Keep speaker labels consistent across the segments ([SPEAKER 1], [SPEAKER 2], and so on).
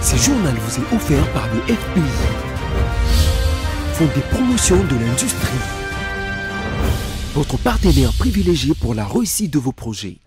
[SPEAKER 1] Ce journal vous est offert par le FPI, Fonds de promotion de l'industrie, votre partenaire privilégié pour la réussite de vos projets.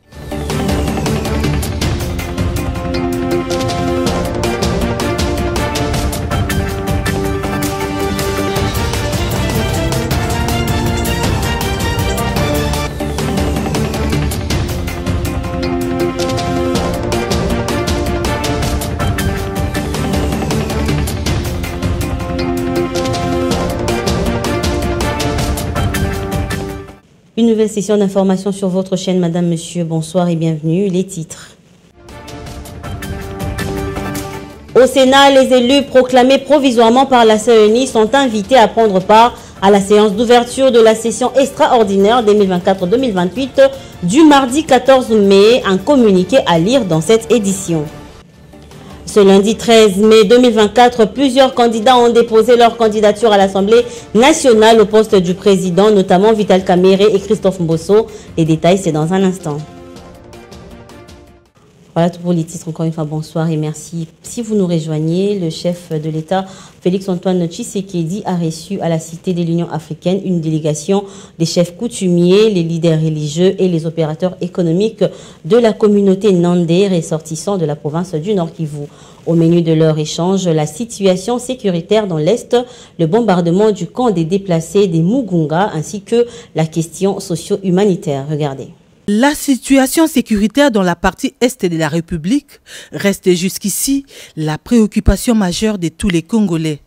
[SPEAKER 2] Une nouvelle session d'information sur votre chaîne, Madame, Monsieur, bonsoir et bienvenue. Les titres. Au Sénat, les élus proclamés provisoirement par la CENI sont invités à prendre part à la séance d'ouverture de la session extraordinaire 2024-2028 du mardi 14 mai, un communiqué à lire dans cette édition. Ce lundi 13 mai 2024, plusieurs candidats ont déposé leur candidature à l'Assemblée nationale au poste du président, notamment Vital Kamerhe et Christophe Mbosso. Les détails, c'est dans un instant. Voilà tout pour les titres. Encore une fois, bonsoir et merci. Si vous nous rejoignez, le chef de l'État, Félix-Antoine Tshisekedi, a reçu à la Cité de l'Union africaine une délégation des chefs coutumiers, les leaders religieux et les opérateurs économiques de la communauté Nandé ressortissant de la province du Nord Kivu. Au menu de leur échange, la situation sécuritaire dans l'Est, le bombardement du camp des déplacés des Mugunga ainsi que la question socio-humanitaire. Regardez.
[SPEAKER 3] La situation sécuritaire dans la partie est de la République reste jusqu'ici la préoccupation majeure de tous les Congolais.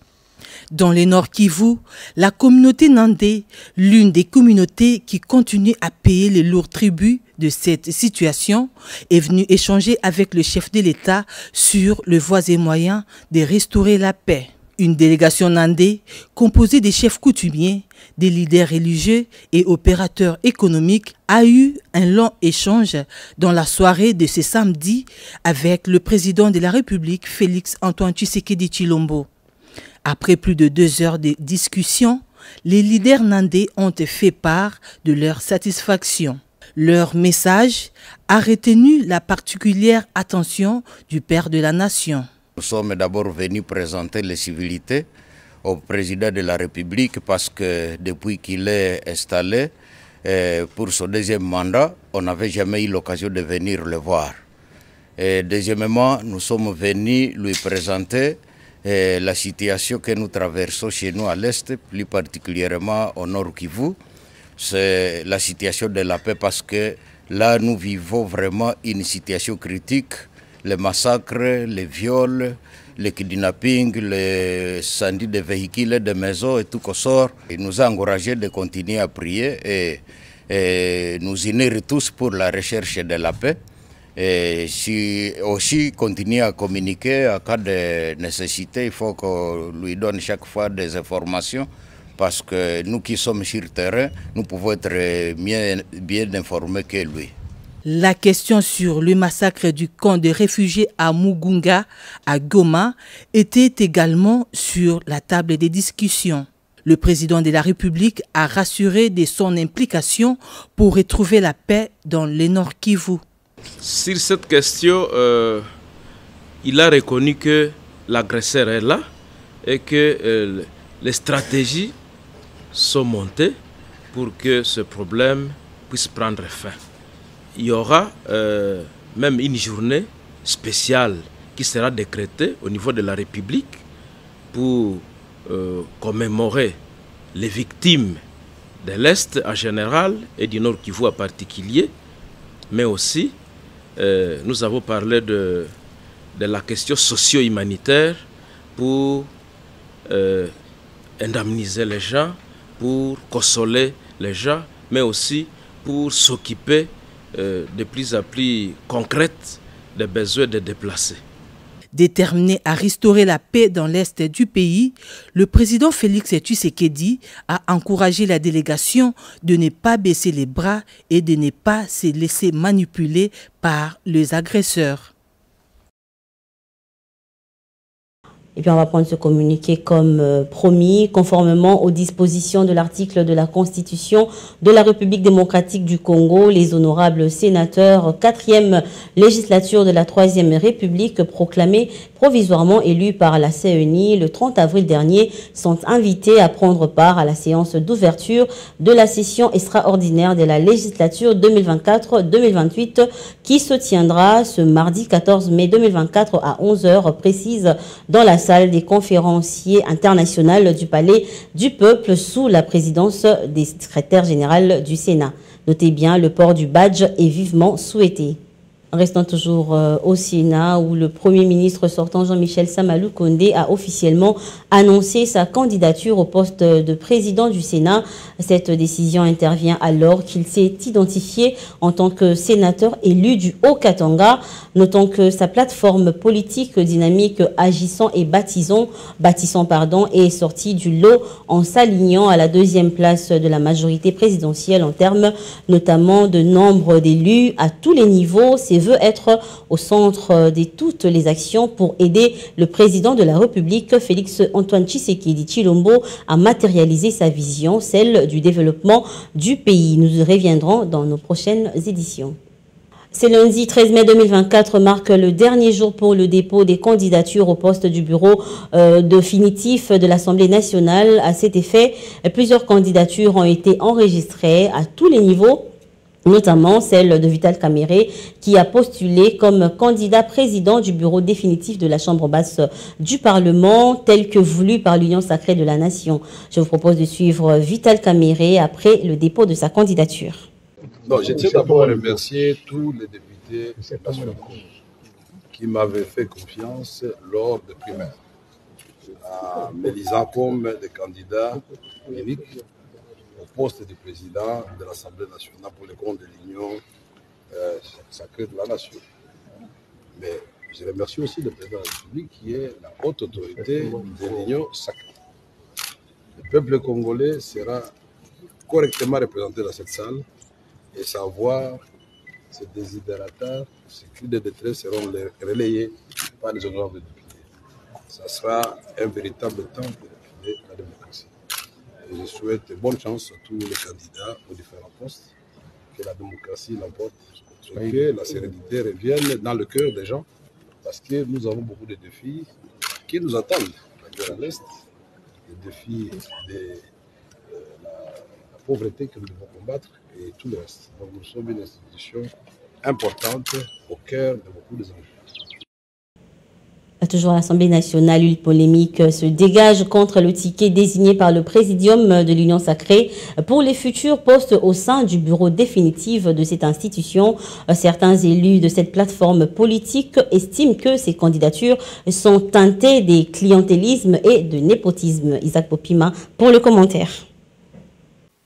[SPEAKER 3] Dans le Nord Kivu, la communauté Nandé, l'une des communautés qui continue à payer les lourds tributs de cette situation, est venue échanger avec le chef de l'État sur le voies et moyens de restaurer la paix. Une délégation Nandé, composée des chefs coutumiers, des leaders religieux et opérateurs économiques, a eu un long échange dans la soirée de ce samedi avec le président de la République, Félix-Antoine Tshisekedi Tshilombo. Après plus de 2 heures de discussion, les leaders Nandé ont fait part de leur satisfaction. Leur message a retenu la particulière attention du père de la nation.
[SPEAKER 4] Nous sommes d'abord venus présenter les civilités au président de la République parce que depuis qu'il est installé pour son 2e mandat, on n'avait jamais eu l'occasion de venir le voir. Et deuxièmement, nous sommes venus lui présenter la situation que nous traversons chez nous à l'Est, plus particulièrement au Nord Kivu. C'est la situation de la paix parce que là, nous vivons vraiment une situation critique. Les massacres, les viols, les kidnappings, les incendies de véhicules, de maisons et tout qu'on sort. Il nous a encouragés de continuer à prier et nous unir tous pour la recherche de la paix. Et si aussi continuer à communiquer en cas de nécessité, il faut qu'on lui donne chaque fois des informations parce que nous qui sommes sur le terrain, nous pouvons être bien informés que lui.
[SPEAKER 3] La question sur le massacre du camp de réfugiés à Mugunga, à Goma, était également sur la table des discussions. Le président de la République a rassuré de son implication pour retrouver la paix dans le Nord Kivu.
[SPEAKER 5] Sur cette question, il a reconnu que l'agresseur est là et que les stratégies sont montées pour que ce problème puisse prendre fin. Il y aura même une journée spéciale qui sera décrétée au niveau de la République pour commémorer les victimes de l'Est en général et du Nord Kivu en particulier, mais aussi nous avons parlé de la question socio-humanitaire pour indemniser les gens, pour consoler les gens, mais aussi pour s'occuper de plus en plus concrètes des besoins des déplacés.
[SPEAKER 3] Déterminé à restaurer la paix dans l'Est du pays, le président Félix Tshisekedi a encouragé la délégation de ne pas baisser les bras et de ne pas se laisser manipuler par les agresseurs.
[SPEAKER 2] Et puis on va prendre ce communiqué comme promis, conformément aux dispositions de l'article de la Constitution de la République démocratique du Congo. Les honorables sénateurs 4e législature de la 3e République proclamés provisoirement élus par la CENI le 30 avril dernier sont invités à prendre part à la séance d'ouverture de la session extraordinaire de la législature 2024-2028 qui se tiendra ce mardi 14 mai 2024 à 11h précise dans la salle des conférenciers internationaux du Palais du Peuple sous la présidence des secrétaires généraux du Sénat. Notez bien, le port du badge est vivement souhaité. Restons toujours au Sénat où le Premier ministre sortant Jean-Michel Samalou Condé a officiellement annoncé sa candidature au poste de président du Sénat. Cette décision intervient alors qu'il s'est identifié en tant que sénateur élu du Haut-Katanga. Notons que sa plateforme politique dynamique Agissant et Bâtissons est sortie du lot en s'alignant à la deuxième place de la majorité présidentielle en termes notamment de nombre d'élus à tous les niveaux. Veut être au centre de toutes les actions pour aider le président de la République, Félix Antoine Tshisekedi Tshilombo, à matérialiser sa vision, celle du développement du pays. Nous y reviendrons dans nos prochaines éditions. C'est lundi 13 mai 2024 marque le dernier jour pour le dépôt des candidatures au poste du bureau définitif de l'Assemblée nationale. À cet effet, plusieurs candidatures ont été enregistrées à tous les niveaux, notamment celle de Vital Kamerhe qui a postulé comme candidat président du bureau définitif de la Chambre basse du Parlement, tel que voulu par l'Union sacrée de la Nation. Je vous propose de suivre Vital Kamerhe après le dépôt de sa candidature.
[SPEAKER 6] Non, je tiens d'abord à remercier tous les députés nationaux qui m'avaient fait confiance lors des primaires, en m'élisant comme des candidats uniques au poste de président de l'Assemblée nationale pour le compte de l'Union sacrée de la Nation. Mais je remercie aussi le président de la République qui est la haute autorité de l'Union sacrée. Le peuple congolais sera correctement représenté dans cette salle et sa voix, ses désidérateurs, ses cris de détresse seront relayés par les honorables députés. Ça sera un véritable temps de la démocratie. Et je souhaite bonne chance à tous les candidats aux différents postes, que la démocratie l'emporte, que la sérénité revienne dans le cœur des gens, parce que nous avons beaucoup de défis qui nous attendent. La guerre à l'Est, les défis de la pauvreté que nous devons combattre et tout le reste. Donc nous sommes une institution importante au cœur de beaucoup des enjeux.
[SPEAKER 2] Toujours à l'Assemblée nationale, une polémique se dégage contre le ticket désigné par le Présidium de l'Union sacrée pour les futurs postes au sein du bureau définitif de cette institution. Certains élus de cette plateforme politique estiment que ces candidatures sont teintées des clientélismes et de népotisme. Isaac Popima pour le commentaire.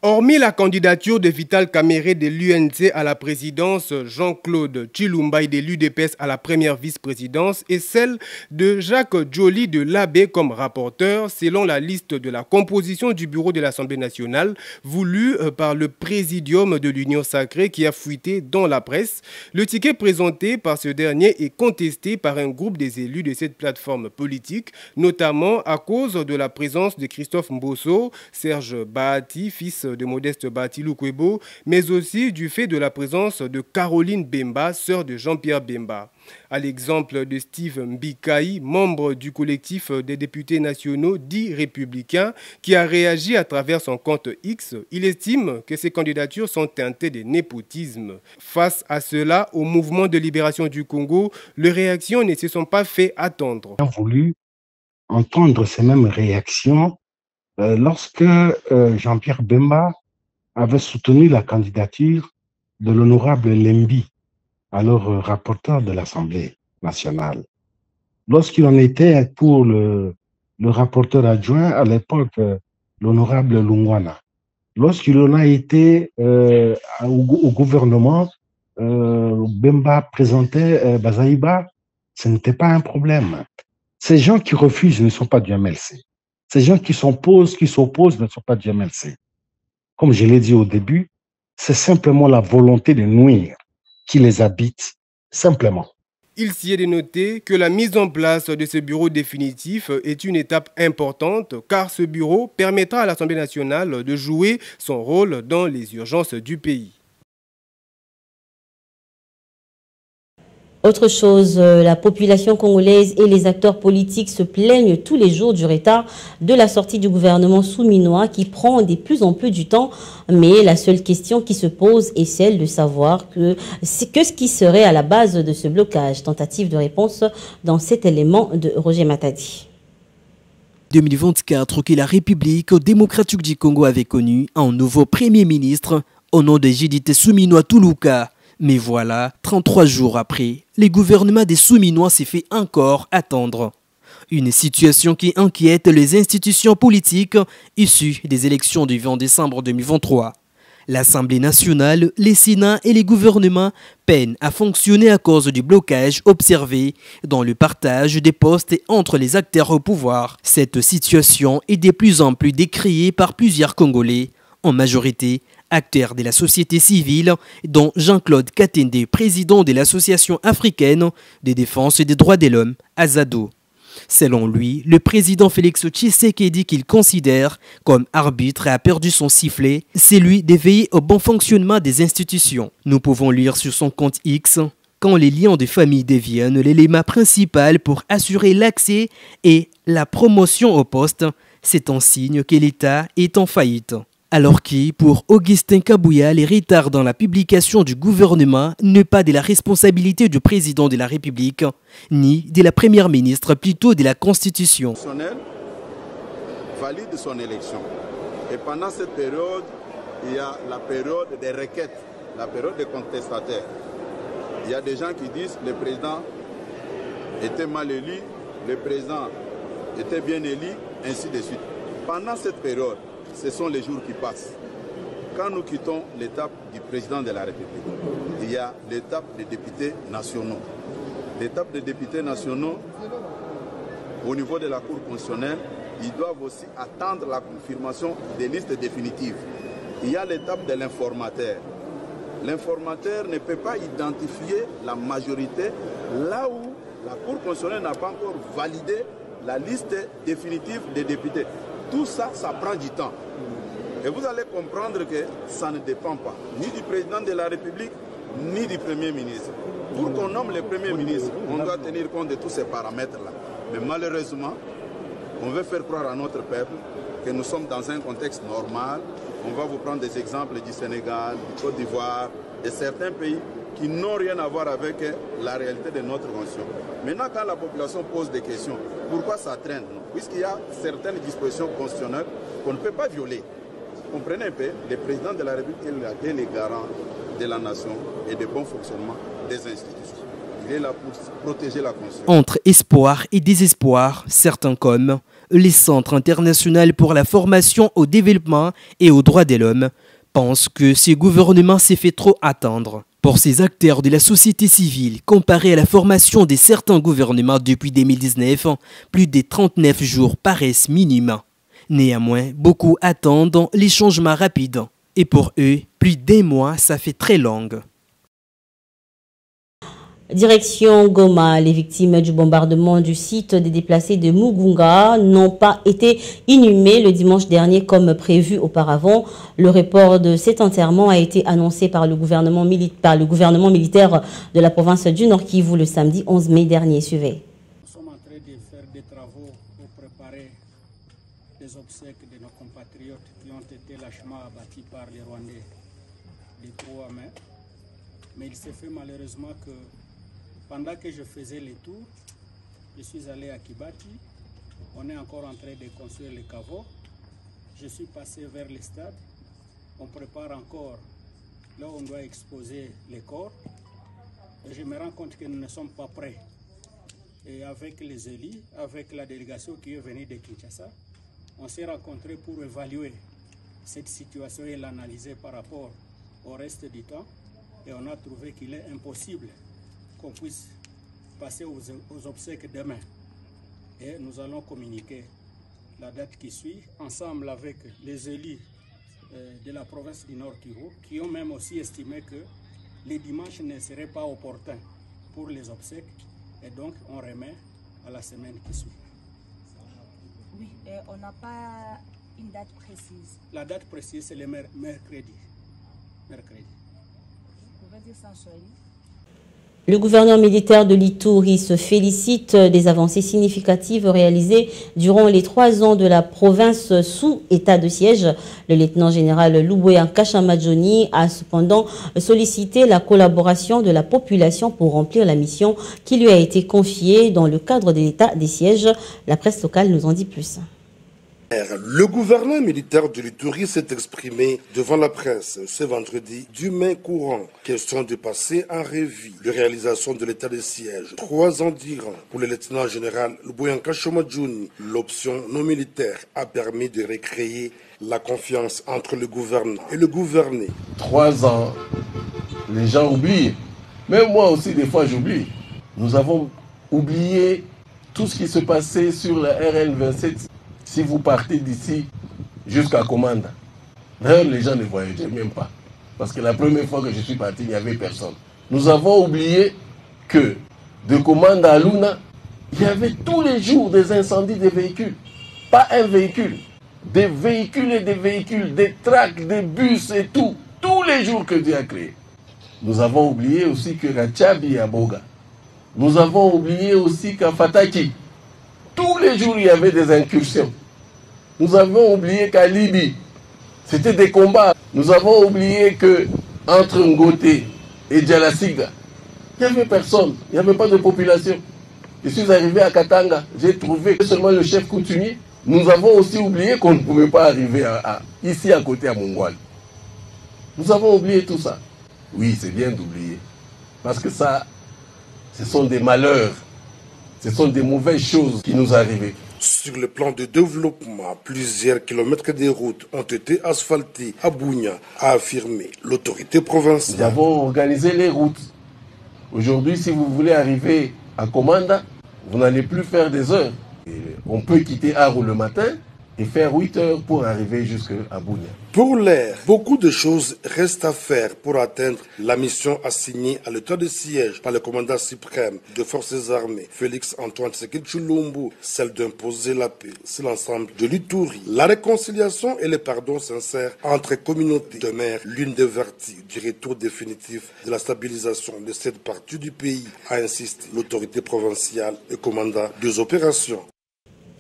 [SPEAKER 7] Hormis la candidature de Vital Kamerhe de l'UNC à la présidence, Jean-Claude Tshilumba de l'UDPS à la première vice-présidence et celle de Jacques Joly de l'AB comme rapporteur, selon la liste de la composition du bureau de l'Assemblée nationale voulue par le présidium de l'Union sacrée qui a fuité dans la presse. Le ticket présenté par ce dernier est contesté par un groupe des élus de cette plateforme politique, notamment à cause de la présence de Christophe Mbosso, Serge Bahati, fils de Modeste Bahati Lukwebo, mais aussi du fait de la présence de Caroline Bemba, sœur de Jean-Pierre Bemba. À l'exemple de Steve Mbikaï, membre du collectif des députés nationaux dits républicains, qui a réagi à travers son compte X, il estime que ces candidatures sont teintées de népotisme. Face à cela, au mouvement de libération du Congo, les réactions ne se sont pas fait attendre.
[SPEAKER 8] On a voulu entendre ces mêmes réactions lorsque Jean-Pierre Bemba avait soutenu la candidature de l'honorable Lembi, alors rapporteur de l'Assemblée nationale. Lorsqu'il en était pour le rapporteur adjoint, à l'époque, l'honorable Lungwana. Lorsqu'il en a été au gouvernement, Bemba présentait Bazaïba, ce n'était pas un problème. Ces gens qui refusent ne sont pas du MLC. Ces gens qui s'opposent ne sont pas du MLC. Comme je l'ai dit au début, c'est simplement la volonté de nuire qui les habite, simplement.
[SPEAKER 7] Il s'y est de noter que la mise en place de ce bureau définitif est une étape importante car ce bureau permettra à l'Assemblée nationale de jouer son rôle dans les urgences du pays.
[SPEAKER 2] Autre chose, la population congolaise et les acteurs politiques se plaignent tous les jours du retard de la sortie du gouvernement souminois qui prend de plus en plus du temps. Mais la seule question qui se pose est celle de savoir ce qui serait à la base de ce blocage. Tentative de réponse dans cet élément de Roger Matadi.
[SPEAKER 1] 2024 que la République démocratique du Congo avait connu un nouveau Premier ministre au nom de Judith Suminwa Tuluka. Mais voilà, 33 jours après, le gouvernement des Souminois s'est fait encore attendre. Une situation qui inquiète les institutions politiques issues des élections du 20 décembre 2023. L'Assemblée nationale, les Sénats et les gouvernements peinent à fonctionner à cause du blocage observé dans le partage des postes entre les acteurs au pouvoir. Cette situation est de plus en plus décriée par plusieurs Congolais, en majorité acteurs de la société civile, dont Jean-Claude Katende, président de l'Association africaine de défense des droits de l'homme, Azado. Selon lui, le président Félix Tshisekedi qu'il considère comme arbitre a perdu son sifflet, c'est lui de veiller au bon fonctionnement des institutions. Nous pouvons lire sur son compte X « Quand les liens de famille deviennent l'élément principal pour assurer l'accès et la promotion au poste, c'est un signe que l'État est en faillite ». Alors que, pour Augustin Kabouya, les retards dans la publication du gouvernement n'est pas de la responsabilité du président de la République, ni de la première ministre, plutôt de la Constitution.
[SPEAKER 9] Valide son élection. Et pendant cette période, il y a la période des requêtes, la période des contestataires. Il y a des gens qui disent que le président était mal élu, le président était bien élu, ainsi de suite. Pendant cette période, ce sont les jours qui passent. Quand nous quittons l'étape du président de la République, il y a l'étape des députés nationaux. L'étape des députés nationaux, au niveau de la Cour constitutionnelle, ils doivent aussi attendre la confirmation des listes définitives. Il y a l'étape de l'informateur. L'informateur ne peut pas identifier la majorité là où la Cour constitutionnelle n'a pas encore validé la liste définitive des députés. Tout ça, ça prend du temps. Et vous allez comprendre que ça ne dépend pas ni du président de la République, ni du Premier ministre. Pour qu'on nomme le Premier ministre, on doit tenir compte de tous ces paramètres-là. Mais malheureusement, on veut faire croire à notre peuple que nous sommes dans un contexte normal. On va vous prendre des exemples du Sénégal, du Côte d'Ivoire, de certains pays qui n'ont rien à voir avec la réalité de notre constitution. Maintenant, quand la population pose des questions, pourquoi ça traîne? Puisqu'il y a certaines dispositions constitutionnelles qu'on ne peut pas violer. Comprenez un peu, le président de la République est le garant de la nation et du bon fonctionnement des institutions. Il est là pour protéger la Constitution.
[SPEAKER 1] Entre espoir et désespoir, certains comme les Centres internationaux pour la formation au développement et aux droits de l'homme pensent que ce gouvernement s'est fait trop attendre. Pour ces acteurs de la société civile, comparé à la formation de certains gouvernements depuis 2019, plus de 39 jours paraissent minimums. Néanmoins, beaucoup attendent les changements rapides. Et pour eux, plus d'un mois, ça fait très long.
[SPEAKER 2] Direction Goma, les victimes du bombardement du site des déplacés de Mugunga n'ont pas été inhumées le dimanche dernier comme prévu auparavant. Le report de cet enterrement a été annoncé par le gouvernement militaire de la province du Nord Kivu le samedi 11 mai dernier. Suivez.
[SPEAKER 10] Nous sommes en train de faire des travaux pour préparer les obsèques de nos compatriotes qui ont été lâchement abattus par les Rwandais le 3 mai. Mais il s'est fait malheureusement que pendant que je faisais les tours, je suis allé à Kibati. On est encore en train de construire les caveaux. Je suis passé vers le stade. On prépare encore là où on doit exposer les corps. Et je me rends compte que nous ne sommes pas prêts. Et avec les élus, avec la délégation qui est venue de Kinshasa, on s'est rencontrés pour évaluer cette situation et l'analyser par rapport au reste du temps. Et on a trouvé qu'il est impossible qu'on puisse passer aux obsèques demain. Et nous allons communiquer la date qui suit, ensemble avec les élus de la province du Nord Kivu, qui ont même aussi estimé que les dimanches ne seraient pas opportuns pour les obsèques. Et donc, on remet à la semaine qui suit.
[SPEAKER 11] Oui, on n'a pas une date précise.
[SPEAKER 10] La date précise, c'est le mercredi.
[SPEAKER 11] Vous pouvez dire ça en Swahili?
[SPEAKER 2] Le gouverneur militaire de l'Ituri se félicite des avancées significatives réalisées durant les 3 ans de la province sous état de siège. Le lieutenant général Luboya Kashamadjoni a cependant sollicité la collaboration de la population pour remplir la mission qui lui a été confiée dans le cadre de l'état des sièges. La presse locale nous en dit plus.
[SPEAKER 12] Le gouverneur militaire de l'Ituri s'est exprimé devant la presse ce vendredi du mai courant. Question de passer en revue les réalisations de l'état de siège. 3 ans durant pour le lieutenant général Luboyanka Shomadjouni. L'option non militaire a permis de recréer la confiance entre le gouverneur et le gouverné.
[SPEAKER 13] 3 ans, les gens oublient. Même moi aussi, des fois, j'oublie. Nous avons oublié tout ce qui se passait sur la RN 27. Si vous partez d'ici jusqu'à Komanda, d'ailleurs les gens ne voyageaient même pas. Parce que la première fois que je suis parti, il n'y avait personne. Nous avons oublié que de Komanda à Luna, il y avait tous les jours des incendies de véhicules. Pas un véhicule. Des véhicules et des véhicules, des tracts, des bus et tout. Tous les jours que Dieu a créé. Nous avons oublié aussi que la Tchabi et Aboga. Nous avons oublié aussi qu'à Fataki, tous les jours, il y avait des incursions. Nous avons oublié qu'à Libye, c'était des combats. Nous avons oublié qu'entre Ngote et Djalasiga, il n'y avait personne, il n'y avait pas de population. Je suis arrivé à Katanga, j'ai trouvé seulement le chef coutumier. Nous avons aussi oublié qu'on ne pouvait pas arriver ici à côté à Mongoual. Nous avons oublié tout ça. Oui, c'est bien d'oublier. Parce que ça, ce sont des malheurs. Ce sont des mauvaises choses qui nous arrivent.
[SPEAKER 12] Sur le plan de développement, plusieurs kilomètres de routes ont été asphaltés à Bounia, a affirmé l'autorité provinciale.
[SPEAKER 13] Nous avons organisé les routes. Aujourd'hui, si vous voulez arriver à Komanda, vous n'allez plus faire des heures. Et on peut quitter Arou le matin et faire 8 heures pour arriver jusqu'à Bounia.
[SPEAKER 12] Pour l'air, beaucoup de choses restent à faire pour atteindre la mission assignée à l'état de siège par le commandant suprême des forces armées, Félix Antoine Tshisekedi Tshilombo, celle d'imposer la paix sur l'ensemble de l'Ituri. La réconciliation et le pardon sincère entre communautés demeurent l'une des vertus du retour définitif de la stabilisation de cette partie du pays, a insisté l'autorité provinciale et commandant des opérations.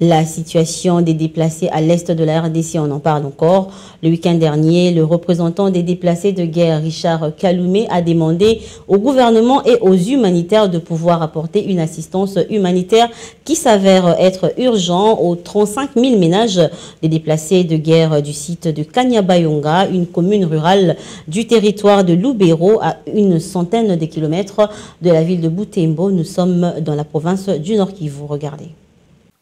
[SPEAKER 2] La situation des déplacés à l'est de la RDC, on en parle encore. Le week-end dernier, le représentant des déplacés de guerre, Richard Kaloumé, a demandé au gouvernement et aux humanitaires de pouvoir apporter une assistance humanitaire qui s'avère être urgent aux 35 000 ménages des déplacés de guerre du site de Kanyabayonga, une commune rurale du territoire de Lubero à une centaine de kilomètres de la ville de Butembo. Nous sommes dans la province du Nord Kivu. Regardez.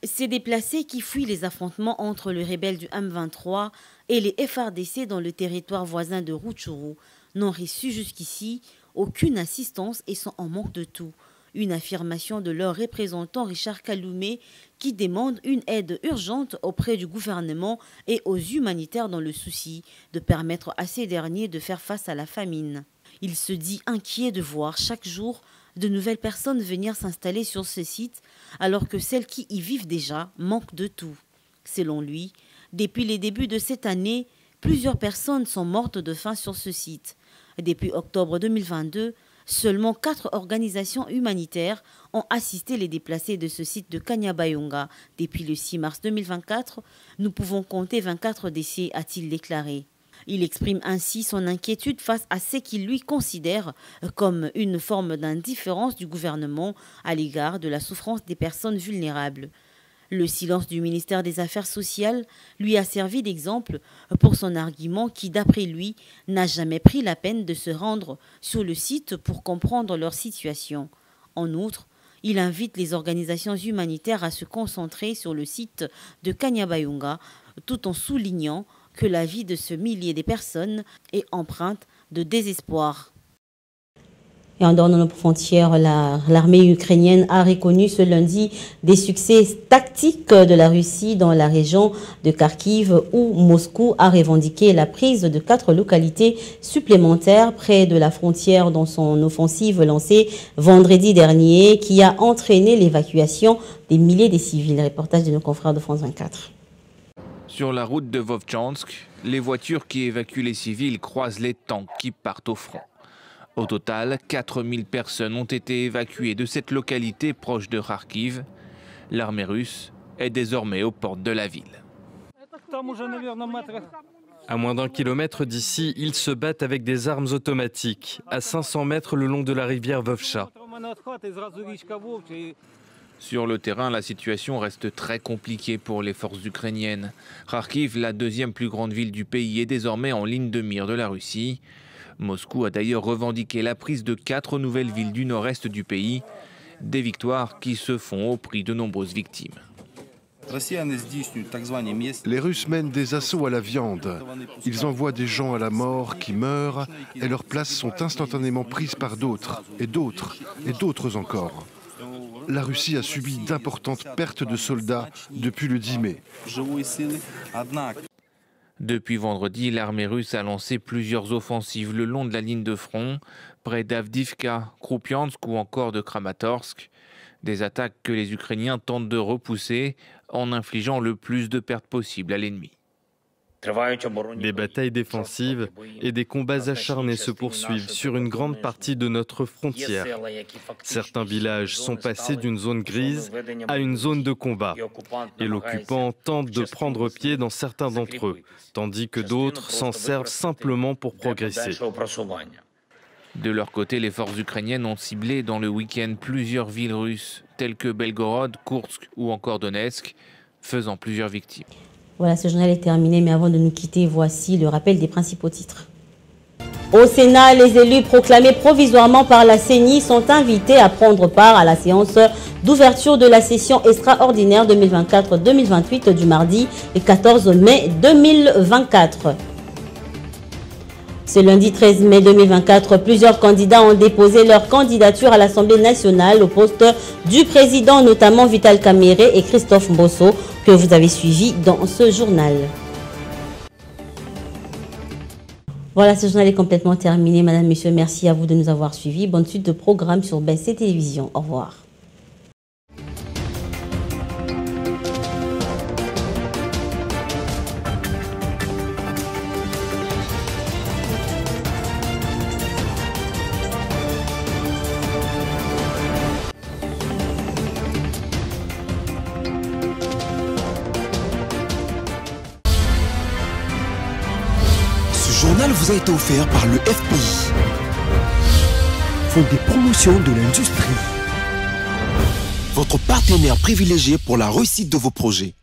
[SPEAKER 2] Ces déplacés qui fuient les affrontements entre les rebelles du M23 et les FARDC dans le territoire voisin de Rutshuru n'ont reçu jusqu'ici aucune assistance et sont en manque de tout. Une affirmation de leur représentant Richard Kaloumé qui demande une aide urgente auprès du gouvernement et aux humanitaires dans le souci de permettre à ces derniers de faire face à la famine. Il se dit inquiet de voir chaque jour de nouvelles personnes venir s'installer sur ce site alors que celles qui y vivent déjà manquent de tout. Selon lui, depuis les débuts de cette année, plusieurs personnes sont mortes de faim sur ce site. Depuis octobre 2022, seulement 4 organisations humanitaires ont assisté les déplacés de ce site de Kanyabayonga. Depuis le 6 mars 2024, nous pouvons compter 24 décès, a-t-il déclaré. Il exprime ainsi son inquiétude face à ce qu'il lui considère comme une forme d'indifférence du gouvernement à l'égard de la souffrance des personnes vulnérables. Le silence du ministère des Affaires sociales lui a servi d'exemple pour son argument qui, d'après lui, n'a jamais pris la peine de se rendre sur le site pour comprendre leur situation. En outre, il invite les organisations humanitaires à se concentrer sur le site de Kanyabayonga tout en soulignant que la vie de ce millier de personnes est empreinte de désespoir. Et en dehors de nos frontières, l'armée ukrainienne a reconnu ce lundi des succès tactiques de la Russie dans la région de Kharkiv où Moscou a revendiqué la prise de 4 localités supplémentaires près de la frontière dans son offensive lancée vendredi dernier qui a entraîné l'évacuation des milliers de civils. Reportage de nos confrères de France 24.
[SPEAKER 14] Sur la route de Vovchansk, les voitures qui évacuent les civils croisent les tanks qui partent au front. Au total, 4000 personnes ont été évacuées de cette localité proche de Kharkiv. L'armée russe est désormais aux portes de la ville.
[SPEAKER 15] À moins d'1 kilomètre d'ici, ils se battent avec des armes automatiques, à 500 mètres le long de la rivière Vovcha.
[SPEAKER 14] Sur le terrain, la situation reste très compliquée pour les forces ukrainiennes. Kharkiv, la deuxième plus grande ville du pays, est désormais en ligne de mire de la Russie. Moscou a d'ailleurs revendiqué la prise de 4 nouvelles villes du nord-est du pays, des victoires qui se font au prix de nombreuses victimes.
[SPEAKER 16] Les Russes mènent des assauts à la viande. Ils envoient des gens à la mort qui meurent et leurs places sont instantanément prises par d'autres, et d'autres, et d'autres encore. La Russie a subi d'importantes pertes de soldats depuis le 10 mai.
[SPEAKER 14] Depuis vendredi, l'armée russe a lancé plusieurs offensives le long de la ligne de front, près d'Avdivka, Kupiansk ou encore de Kramatorsk. Des attaques que les Ukrainiens tentent de repousser en infligeant le plus de pertes possibles à l'ennemi.
[SPEAKER 15] Des batailles défensives et des combats acharnés se poursuivent sur une grande partie de notre frontière. Certains villages sont passés d'une zone grise à une zone de combat et l'occupant tente de prendre pied dans certains d'entre eux, tandis que d'autres s'en servent simplement pour progresser.
[SPEAKER 14] De leur côté, les forces ukrainiennes ont ciblé dans le week-end plusieurs villes russes, telles que Belgorod, Koursk ou encore Donetsk, faisant plusieurs victimes.
[SPEAKER 2] Voilà, ce journal est terminé, mais avant de nous quitter, voici le rappel des principaux titres. Au Sénat, les élus proclamés provisoirement par la CENI sont invités à prendre part à la séance d'ouverture de la session extraordinaire 2024-2028 du mardi 14 mai 2024. Ce lundi 13 mai 2024, plusieurs candidats ont déposé leur candidature à l'Assemblée nationale au poste du président, notamment Vital Kamerhe et Christophe Mbosso, que vous avez suivi dans ce journal. Voilà, ce journal est complètement terminé. Madame, Monsieur, merci à vous de nous avoir suivis. Bonne suite de programme sur BC Télévision. Au revoir.
[SPEAKER 17] Ce journal vous a été offert par le FPI, Fonds des promotions de l'industrie, votre partenaire privilégié pour la réussite de vos projets.